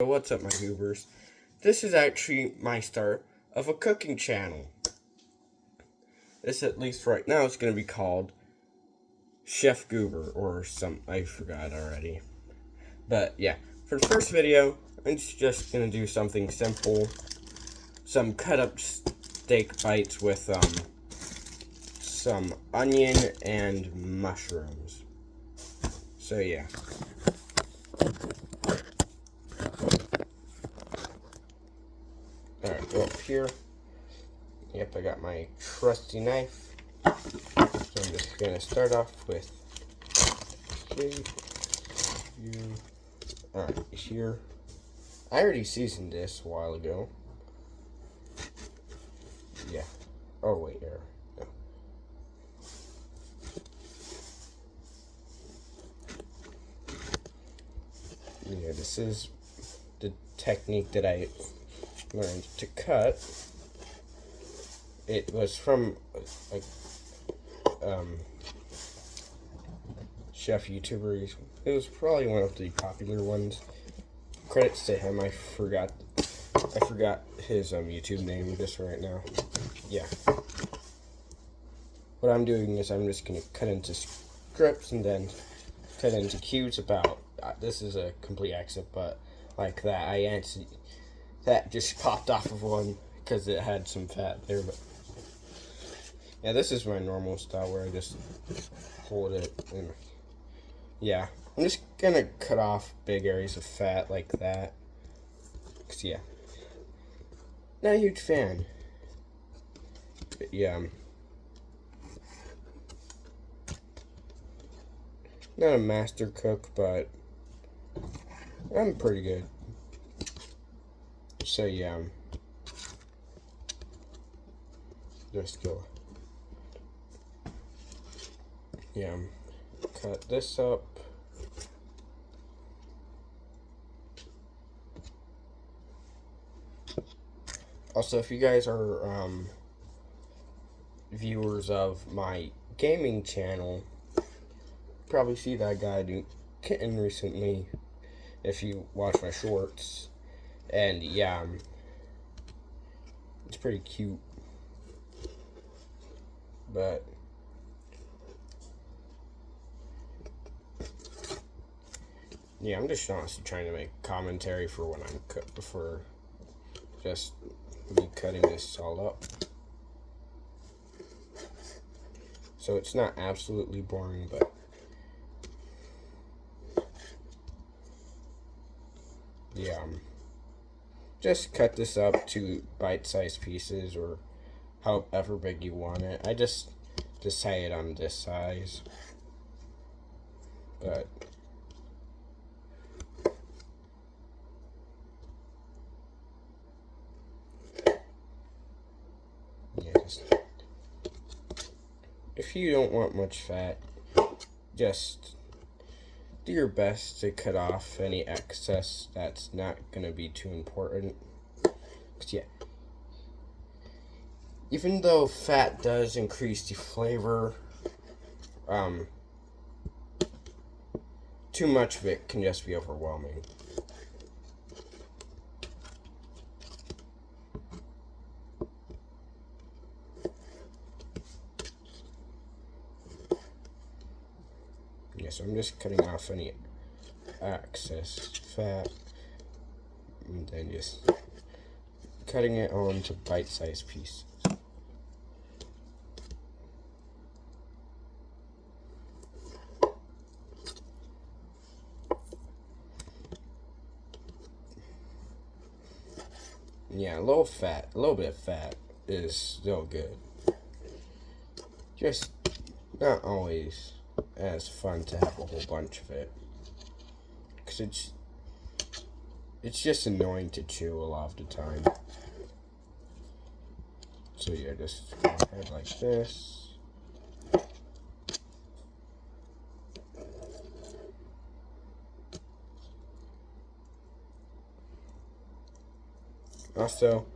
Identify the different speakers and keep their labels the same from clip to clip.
Speaker 1: What's up, my goobers? This is actually my start of a cooking channel. This, at least right now, is going to be called Chef Goober or some, I forgot already. But yeah, for the first video, I'm just going to do something simple. Some cut up steak bites with some onion and mushrooms. So yeah. Alright, go up here. Yep, I got my trusty knife. So I'm just going to start off with here. I already seasoned this a while ago. Yeah. Oh, wait, there. No. Yeah, this is the technique that I learned to cut. It was from a chef YouTuber. It was probably one of the popular ones. Credits to him. I forgot his YouTube name just right now. Yeah. What I'm doing is I'm just gonna cut into strips and then cut into cubes about. This is a complete accident, but like that, that just popped off of one because it had some fat there. But yeah, this is my normal style where I just hold it and yeah, I'm just gonna cut off big areas of fat like that. Cause yeah, not a huge fan. But yeah, not a master cook, but I'm pretty good. So yeah, just go. Yeah, cut this up. Also, if you guys are viewers of my gaming channel, probably see that guy do kitten recently if you watch my shorts. And yeah, it's pretty cute. But yeah, I'm just honestly trying to make commentary for when I'm for just me cutting this all up. So it's not absolutely boring, but yeah, just cut this up to bite-sized pieces or however big you want it. I just decided on this size, but yeah, if you don't want much fat, just do your best to cut off any excess that's not gonna be too important. 'Cause yeah, even though fat does increase the flavor, too much of it can just be overwhelming. Yeah, so I'm just cutting off any excess fat and then just cutting it onto bite-sized pieces. Yeah, a little bit of fat is still good. Just not always as fun to have a whole bunch of it. Because it's just annoying to chew a lot of the time. So yeah, just go ahead like this. Also,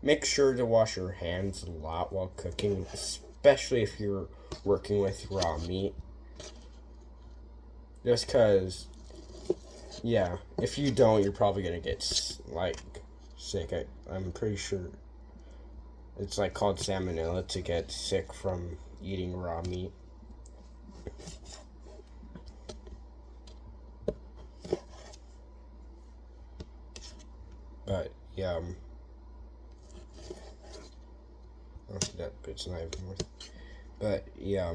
Speaker 1: make sure to wash your hands a lot while cooking, especially if you're working with raw meat. Just because Yeah, if you don't, you're probably gonna get, like, sick. I'm pretty sure it's, like, called salmonella to get sick from eating raw meat. But, yeah, oh, that bit's not even worth it. But, yeah,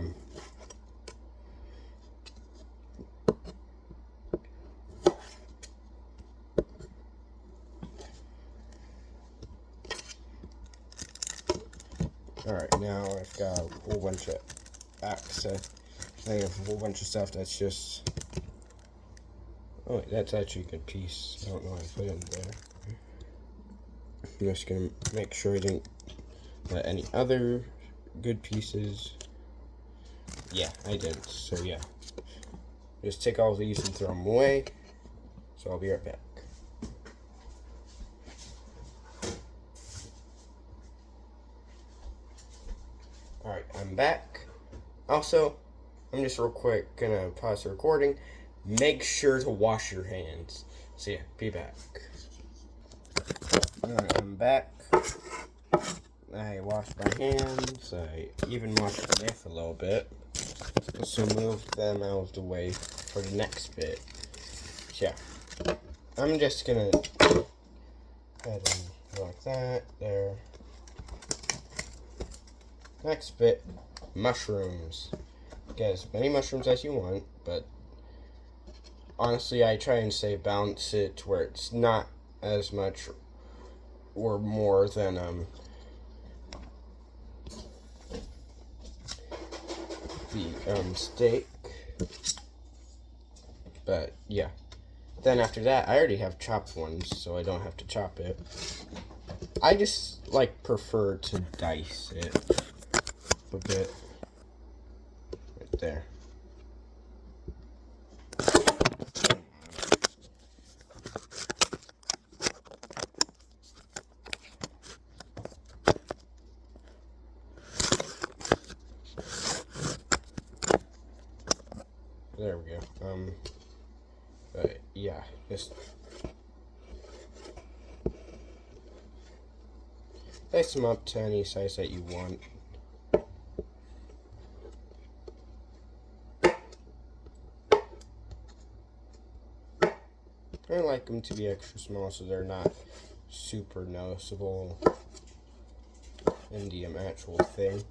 Speaker 1: alright, now I've got a whole bunch of access. I have a whole bunch of stuff that's just... Oh, wait, that's actually a good piece. I don't know why I put it in there. I'm just gonna make sure I didn't let any other good pieces. Yeah, I didn't. So, yeah. Just take all these and throw them away. So, I'll be right back. Alright, I'm back. Also, I'm just real quick gonna pause the recording. Make sure to wash your hands. So yeah, be back. Alright, I'm back. I washed my hands. I even washed the knife a little bit. So move them out of the way for the next bit. So yeah, I'm just gonna head in like that. There. Next bit, mushrooms. Get as many mushrooms as you want, but honestly, I try and say balance it to where it's not as much or more than the steak. But yeah, then after that, I already have chopped ones, so I don't have to chop it. I just like prefer to dice it a bit. Right there. There we go. But yeah, just dice them up to any size that you want. I like them to be extra small so they're not super noticeable in the actual thing.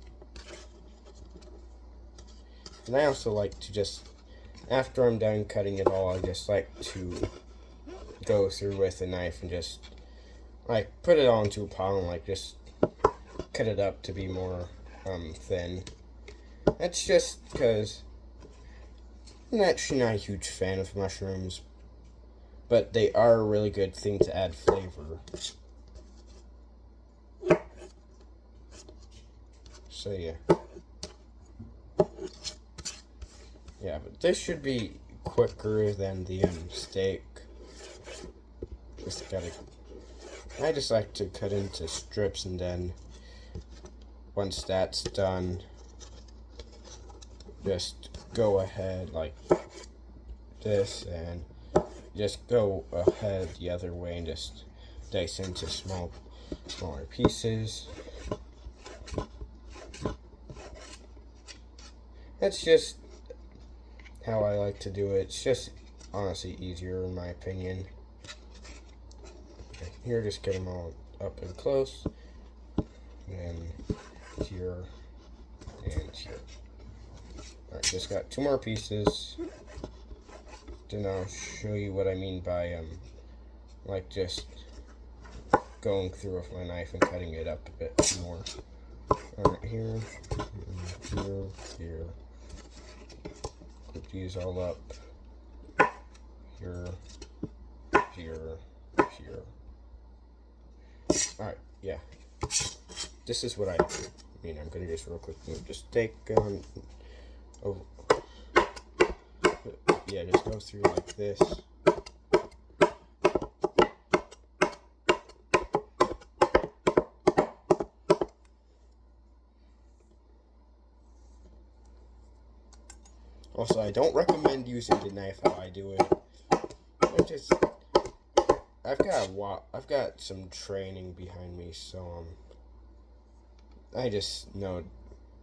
Speaker 1: And I also like to just, after I'm done cutting it all, I just like to go through with a knife and just, like, put it all into a pile and, like, just cut it up to be more thin. That's just because I'm actually not a huge fan of mushrooms, but they are a really good thing to add flavor. So yeah. Yeah, but this should be quicker than the steak. I just like to cut into strips, and then once that's done, just go ahead like this and just go ahead the other way and just dice into smaller pieces. That's just how I like to do it. It's just honestly easier in my opinion. Okay, here, just get them all up and close. And here and here. Alright, just got 2 more pieces. Then I'll show you what I mean by like just going through with my knife and cutting it up a bit more. Alright, here, here. Put these all up. Here, here. Alright, yeah. This is what I mean. I'm gonna just real quick just take yeah, just go through like this. Also, I don't recommend using the knife how I do it. I've got some training behind me, so I just know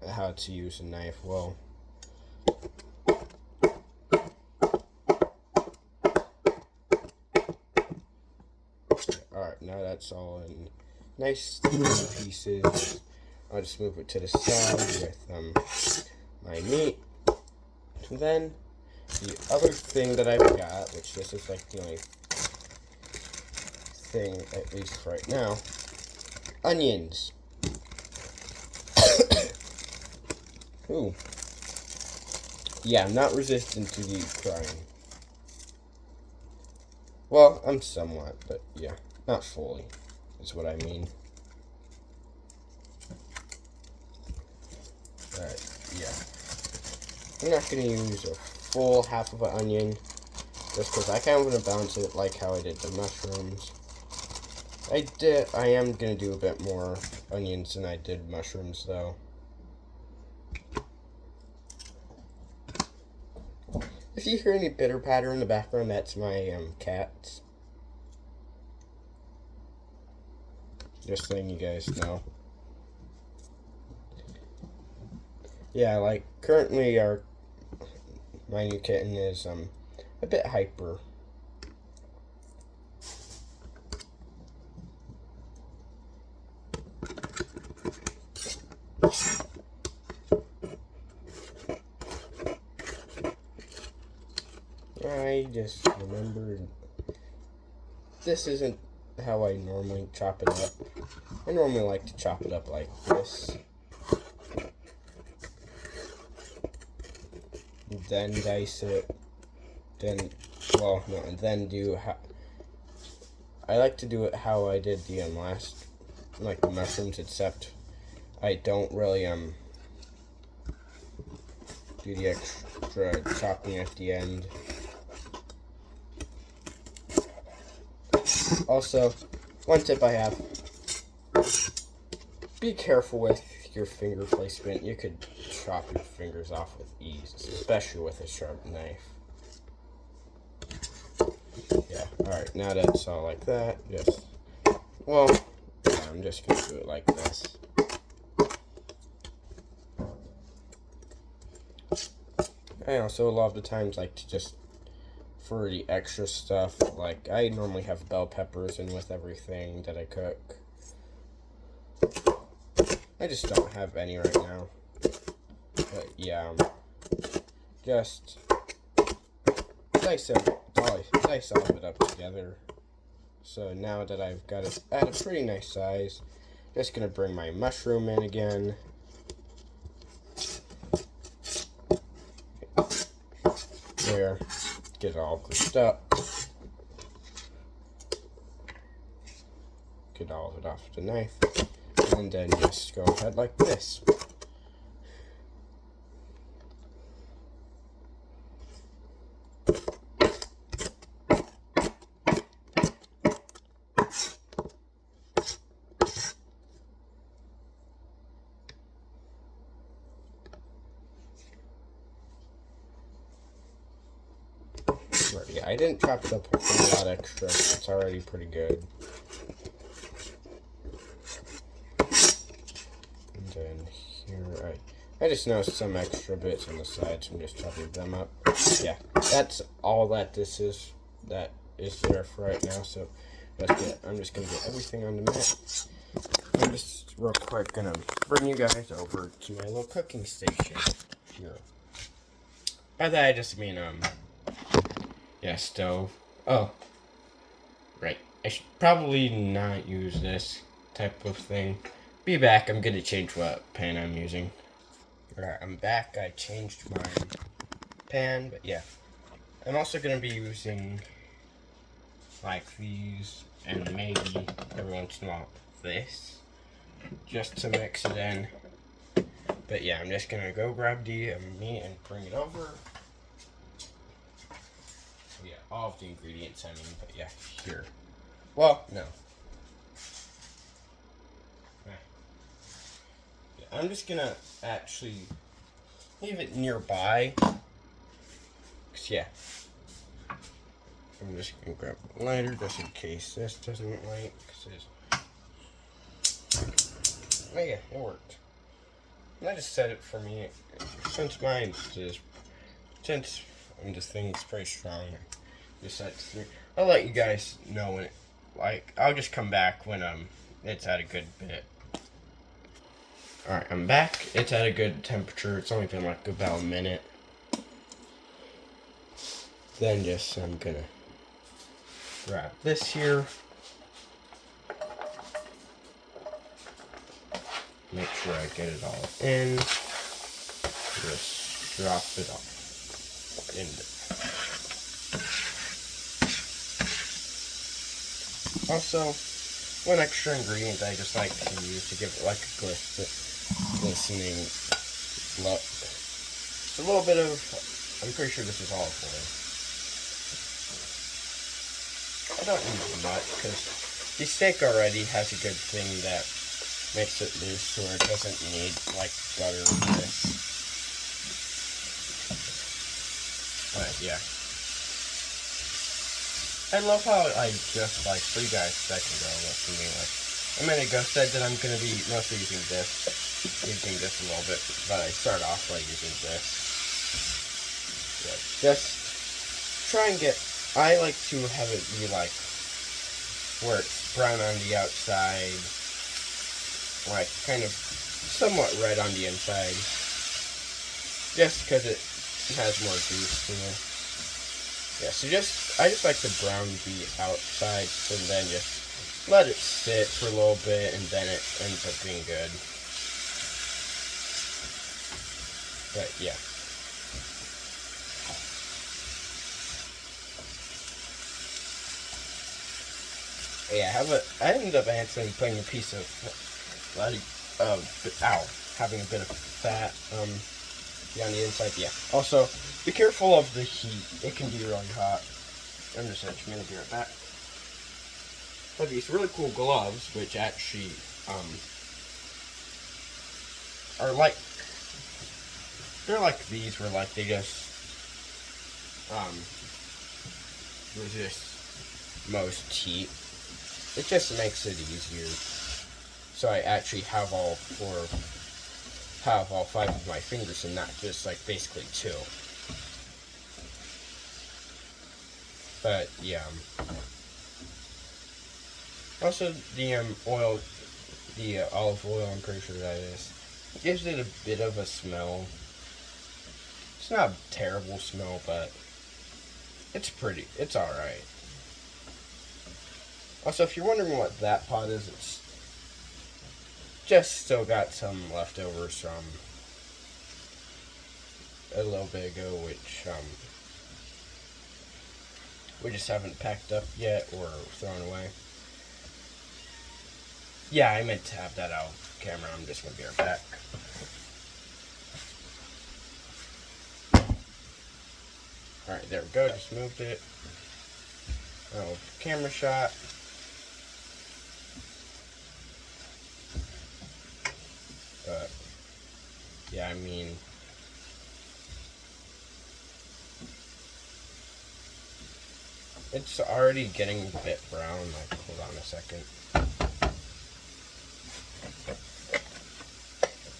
Speaker 1: how to use a knife well. Alright, now that's all in nice pieces. I'll just move it to the side with my meat. And then the other thing that I've got, which this is like the only thing, at least right now, onions. Ooh. Yeah, I'm not resistant to you crying. Well, I'm somewhat, but yeah, not fully, is what I mean. Alright, yeah. I'm not going to use a full half of an onion, just because I kind of want to balance it like how I did the mushrooms. I am going to do a bit more onions than I did mushrooms, though. If you hear any pitter patter in the background, that's my cats. Just letting you guys know. Yeah, like currently my new kitten is a bit hyper. I just remembered this isn't how I normally chop it up. I normally like to chop it up like this. Then dice it. And then I like to do it how I did the last, like the mushrooms, except I don't really do the extra chopping at the end. Also, one tip I have, be careful with your finger placement. You could chop your fingers off with ease, especially with a sharp knife. Yeah, alright, now that's all like that, I'm just gonna do it like this. I also a lot of the times like to just, for the extra stuff, like I normally have bell peppers in with everything that I cook. I just don't have any right now. But yeah, just dice all of it up together. So now that I've got it at a pretty nice size, just gonna bring my mushroom in again. There, get it all greased up. Get all of it off the knife. And then just go ahead like this. Yeah, I didn't chop it up a whole lot extra. It's already pretty good. And then here, I just noticed some extra bits on the sides. I'm just chopping them up. Yeah, that's all that this is. That is there for right now. So I'm just gonna get everything on the mat. I'm just real quick gonna bring you guys over to my little cooking station here. By that I just mean yeah, stove. Oh, right. I should probably not use this type of thing. Be back. I'm gonna change what pan I'm using. Alright, I'm back. I changed my pan, but yeah. I'm also gonna be using like these, and maybe every once in a while this, just to mix it in. But yeah, I'm just gonna go grab the meat and bring it over. Yeah, all of the ingredients, I mean, but yeah, here. Well, no. Yeah, I'm just gonna actually leave it nearby. 'Cause yeah. I'm just gonna grab a lighter just in case this doesn't light. Oh yeah, it worked. And I just set it for me since this thing is pretty strong. Just set it to 3. I'll let you guys know when I'll just come back when it's at a good bit. Alright, I'm back. It's at a good temperature. It's only been like about a minute. Then I'm gonna grab this here. Make sure I get it all in. Just drop it off in there. Also, one extra ingredient I just like to use to give it like a glistening look. It's a little bit of, I'm pretty sure this is olive oil. I don't need much because the steak already has a good thing that makes it loose, or it doesn't need like butter or this. But yeah, I love how I just like 3 guys a second ago listening a minute ago said that I'm gonna be mostly using this a little bit, but I start off by using this. Yeah, just try and get. I like to have it be like where it's brown on the outside, like kind of somewhat red on the inside, just because it has more juice to it. Yeah, so I just like to brown the outside, and then just let it sit for a little bit, and then it ends up being good. But yeah. Yeah, I ended up putting a piece of having a bit of fat on the inside. Yeah. Also, be careful of the heat. It can be really hot. I'm just gonna be right back. I have these really cool gloves, which actually are like these, where like they just resist most heat. It just makes it easier. So I actually have all 5 of my fingers, and not just like basically 2. But yeah. Also, the olive oil, I'm pretty sure that is, gives it a bit of a smell. It's not a terrible smell, but it's alright. Also, if you're wondering what that pot is, it's just still got some leftovers from a little bit ago, which we just haven't packed up yet or thrown away. Yeah, I meant to have that out of camera. I'm just gonna be right back. Alright, there we go. Just moved it. Oh, camera shot. But yeah, I mean, it's already getting a bit brown. Like, hold on a second.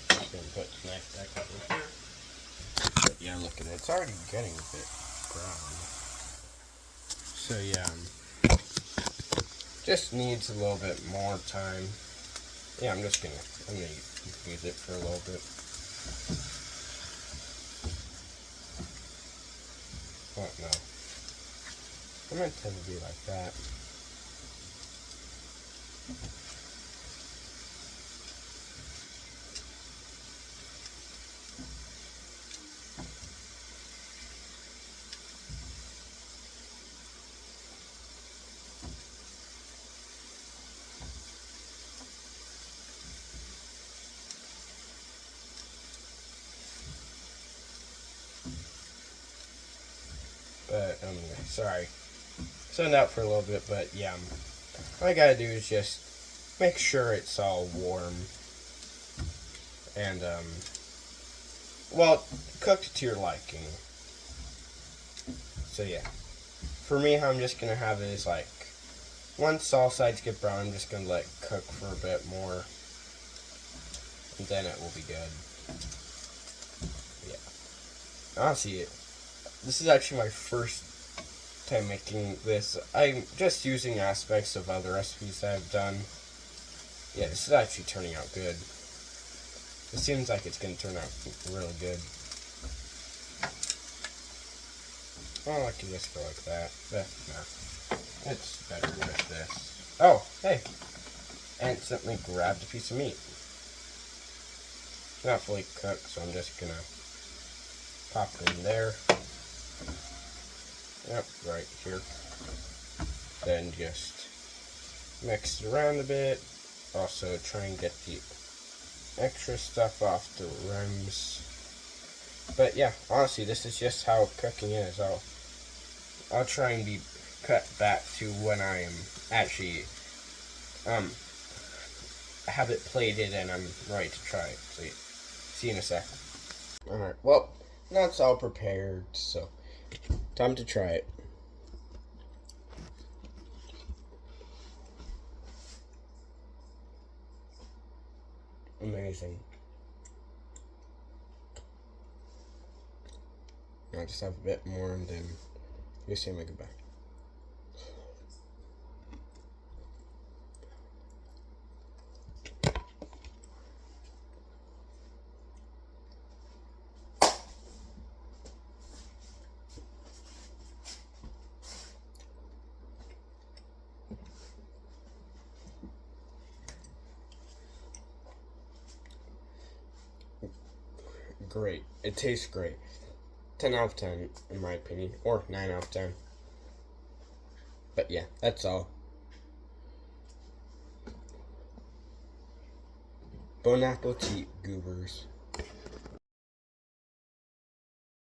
Speaker 1: Just gonna put the knife back up in here. But yeah, look at it. It's already getting a bit brown. So yeah, just needs a little bit more time. Yeah, I'm gonna use it for a little bit. Oh no, I meant to be like that. But sorry, zoned out for a little bit. But yeah, all I gotta do is just make sure it's all warm and well, cooked to your liking. So yeah, for me, how I'm just gonna have it is like, once all sides get brown, I'm just gonna let it cook for a bit more, and then it will be good. Yeah. Honestly, this is actually my first time making this. I'm just using aspects of other recipes that I've done. Yeah, this is actually turning out good. It seems like it's gonna turn out really good. Oh, I can just go like that. No. It's better with this. Oh, hey. I instantly grabbed a piece of meat. It's not fully cooked, so I'm just gonna pop it in there. Yep, right here. Then just mix it around a bit. Also try and get the extra stuff off the rims. But yeah, honestly, this is just how cooking is. I'll try and be cut back to when I am actually have it plated and I'm ready to try it. So see you in a sec. Alright, well, now it's all prepared, so time to try it. Amazing. I'll just have a bit more and then you'll see my goodbye. Great. It tastes great. 10 out of 10 in my opinion, or 9 out of 10. But yeah, that's all. Bon appetit, goobers.